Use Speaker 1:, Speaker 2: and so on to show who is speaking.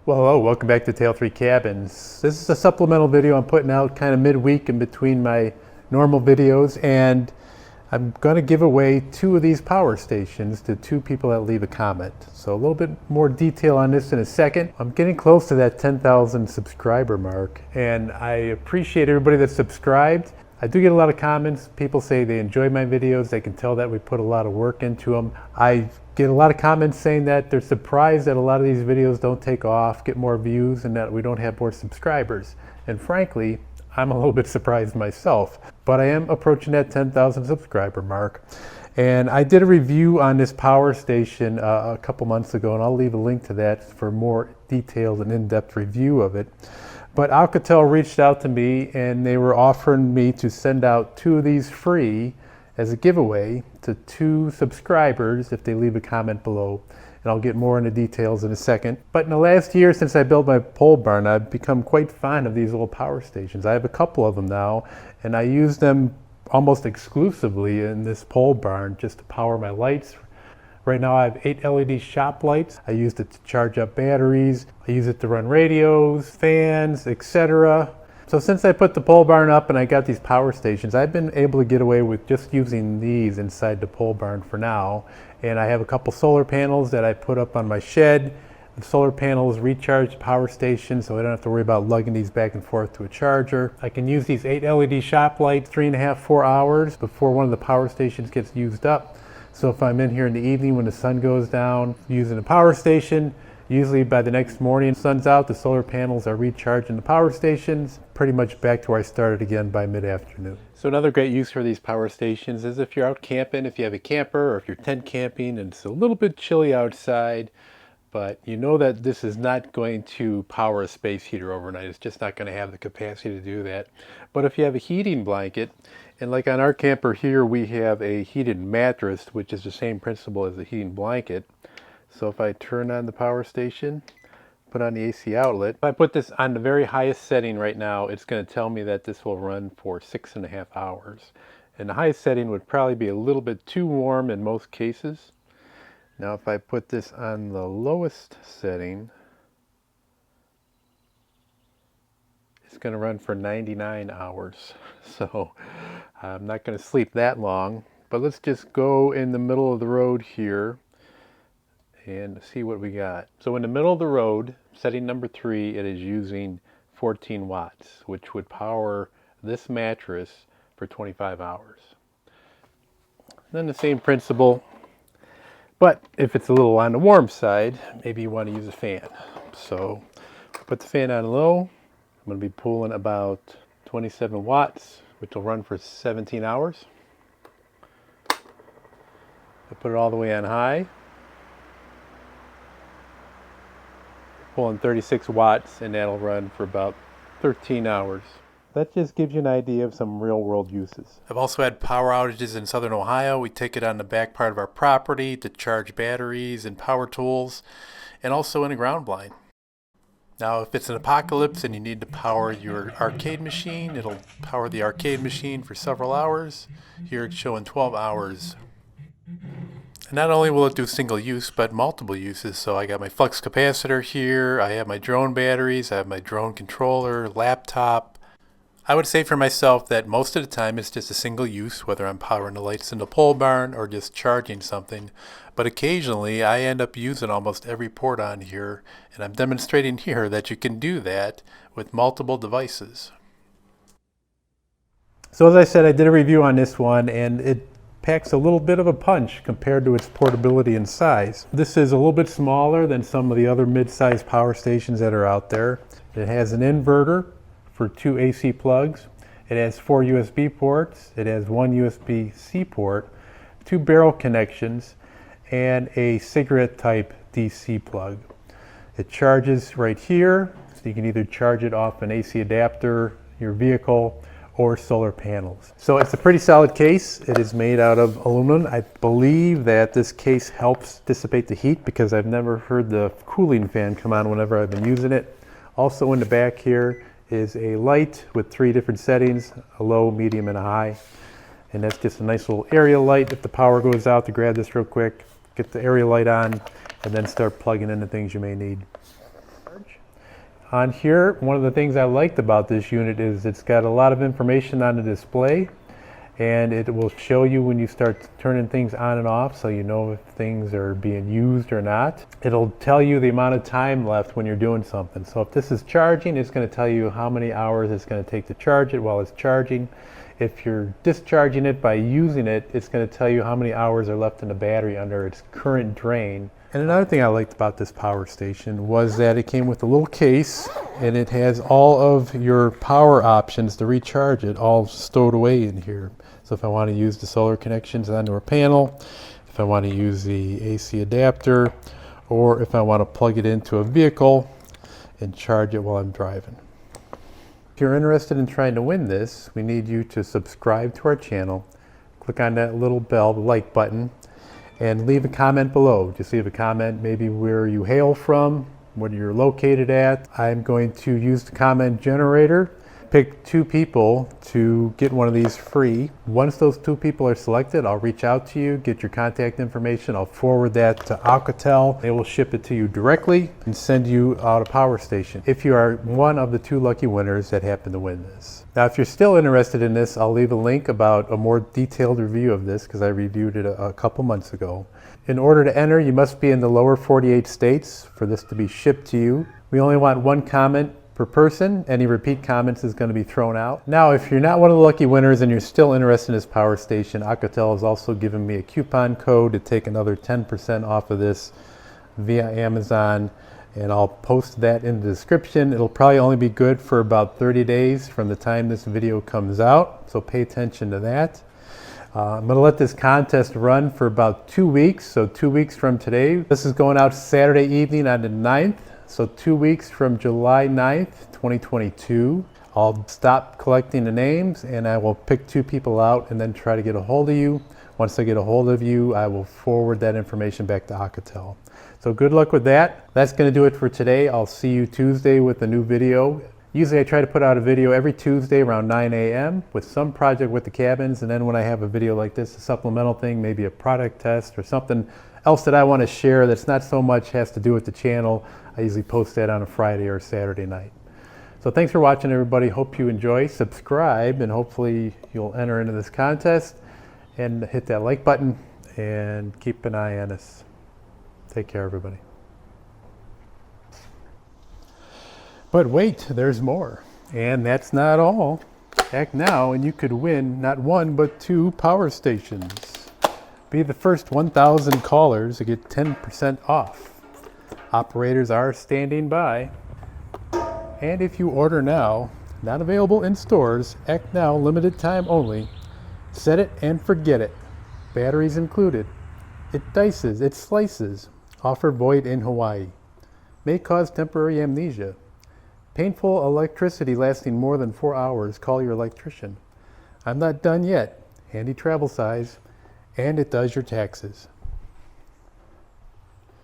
Speaker 1: Well, hello, welcome back to Tale 3 Cabins. This is a supplemental video I'm putting out kind of midweek in between my normal videos, and I'm going to give away 2 of these power stations to 2 people that leave a comment. So a little bit more detail on this in a second. I'm getting close to that 10,000 subscriber mark, and I appreciate everybody that's subscribed. I do get a lot of comments. People say they enjoy my videos. They can tell that we put a lot of work into them. I get a lot of comments saying that they're surprised that a lot of these videos don't take off, get more views, and that we don't have more subscribers. And frankly, I'm a little bit surprised myself, but I am approaching that 10,000 subscriber mark. And I did a review on this power station a couple months ago, and I'll leave a link to that for more detailed and in-depth review of it. But Oukitel reached out to me, and they were offering me to send out 2 of these free as a giveaway to 2 subscribers if they leave a comment below. And I'll get more into details in a second. But in the last year since I built my pole barn, I've become quite fond of these little power stations. I have a couple of them now, and I use them almost exclusively in this pole barn just to power my lights. Right now I have 8 LED shop lights. I use it to charge up batteries. I use it to run radios, fans, etc. So since I put the pole barn up and I got these power stations, I've been able to get away with just using these inside the pole barn for now. And I have a couple solar panels that I put up on my shed. The solar panels recharge the power station, so I don't have to worry about lugging these back and forth to a charger. I can use these 8 LED shop lights 3.5 to 4 hours before one of the power stations gets used up. So if I'm in here in the evening when the sun goes down using the power station, usually by the next morning, sun's out, the solar panels are recharging the power stations, pretty much back to where I started again by mid-afternoon. So another great use for these power stations is if you're out camping, if you have a camper, or if you're tent camping and it's a little bit chilly outside, but you know that this is not going to power a space heater overnight. It's just not going to have the capacity to do that. But if you have a heating blanket, and like on our camper here, we have a heated mattress, which is the same principle as the heating blanket. So if I turn on the power station, put on the AC outlet, if I put this on the very highest setting right now, it's going to tell me that this will run for 6.5 hours. And the highest setting would probably be a little bit too warm in most cases. Now if I put this on the lowest setting, it's going to run for 99 hours. So I'm not going to sleep that long, but let's just go in the middle of the road here and see what we got. So in the middle of the road, setting number 3, it is using 14 watts, which would power this mattress for 25 hours. Then the same principle, but if it's a little on the warm side, maybe you want to use a fan. So put the fan on low. I'm going to be pulling about 27 watts, which will run for 17 hours. I put it all the way on high. Pulling 36 watts, and that'll run for about 13 hours. That just gives you an idea of some real world uses. I've also had power outages in southern Ohio. We take it on the back part of our property to charge batteries and power tools, and also in a ground blind. Now if it's an apocalypse and you need to power your arcade machine, it'll power the arcade machine for several hours. Here it's showing 12 hours. And not only will it do single use, but multiple uses. So I got my flux capacitor here, I have my drone batteries, I have my drone controller, laptop. I would say for myself that most of the time it's just a single use, whether I'm powering the lights in the pole barn or just charging something. But occasionally I end up using almost every port on here, and I'm demonstrating here that you can do that with multiple devices. So as I said, I did a review on this one, and it packs a little bit of a punch compared to its portability and size. This is a little bit smaller than some of the other mid-sized power stations that are out there. It has an inverter for 2 AC plugs. It has 4 USB ports. It has 1 USB-C port, 2 barrel connections, and a cigarette type DC plug. It charges right here, so you can either charge it off an AC adapter, your vehicle, or solar panels. So it's a pretty solid case. It is made out of aluminum. I believe that this case helps dissipate the heat because I've never heard the cooling fan come on whenever I've been using it. Also in the back here is a light with 3 different settings, a low, medium, and a high. And that's just a nice little area light if the power goes out, to grab this real quick, get the area light on, and then start plugging in the things you may need. On here, one of the things I liked about this unit is it's got a lot of information on the display, and it will show you when you start turning things on and off, so you know if things are being used or not. It'll tell you the amount of time left when you're doing something. So if this is charging, it's going to tell you how many hours it's going to take to charge it while it's charging. If you're discharging it by using it, it's going to tell you how many hours are left in the battery under its current drain. And another thing I liked about this power station was that it came with a little case, and it has all of your power options to recharge it all stowed away in here. So if I want to use the solar connections onto a panel, if I want to use the AC adapter, or if I want to plug it into a vehicle and charge it while I'm driving. If you're interested in trying to win this, we need you to subscribe to our channel, click on that little bell, the like button, and leave a comment below. Just leave a comment, maybe where you hail from, where you're located at. I'm going to use the comment generator, pick 2 people to get one of these free. Once those 2 people are selected, I'll reach out to you, get your contact information. I'll forward that to Oukitel. They will ship it to you directly and send you out a power station if you are one of the 2 lucky winners that happen to win this. Now, if you're still interested in this, I'll leave a link about a more detailed review of this because I reviewed it a couple months ago. In order to enter, you must be in the lower 48 states for this to be shipped to you. We only want 1 comment per person. Any repeat comments is going to be thrown out. Now, if you're not one of the lucky winners and you're still interested in this power station, Oukitel has also given me a coupon code to take another 10% off of this via Amazon, and I'll post that in the description. It'll probably only be good for about 30 days from the time this video comes out, so pay attention to that. I'm going to let this contest run for about 2 weeks, so 2 weeks from today. This is going out Saturday evening on the 9th. So 2 weeks from July 9th, 2022, I'll stop collecting the names and I will pick 2 people out and then try to get a hold of you. Once I get a hold of you, I will forward that information back to Oukitel. So good luck with that. That's going to do it for today. I'll see you Tuesday with a new video. Usually I try to put out a video every Tuesday around 9 a.m. with some project with the cabins, and then when I have a video like this, a supplemental thing, maybe a product test or something else that I want to share that's not so much has to do with the channel, I usually post that on a Friday or Saturday night. So thanks for watching, everybody. Hope you enjoy. Subscribe, and hopefully you'll enter into this contest and hit that like button and keep an eye on us. Take care, everybody. But wait, there's more. And that's not all. Act now and you could win not 1 but 2 power stations. Be the first 1,000 callers to get 10% off. Operators are standing by. And if you order now, not available in stores, act now, limited time only. Set it and forget it. Batteries included. It dices, it slices. Offer void in Hawaii. May cause temporary amnesia. Painful electricity lasting more than 4 hours. Call your electrician. I'm not done yet. Handy travel size. And it does your taxes.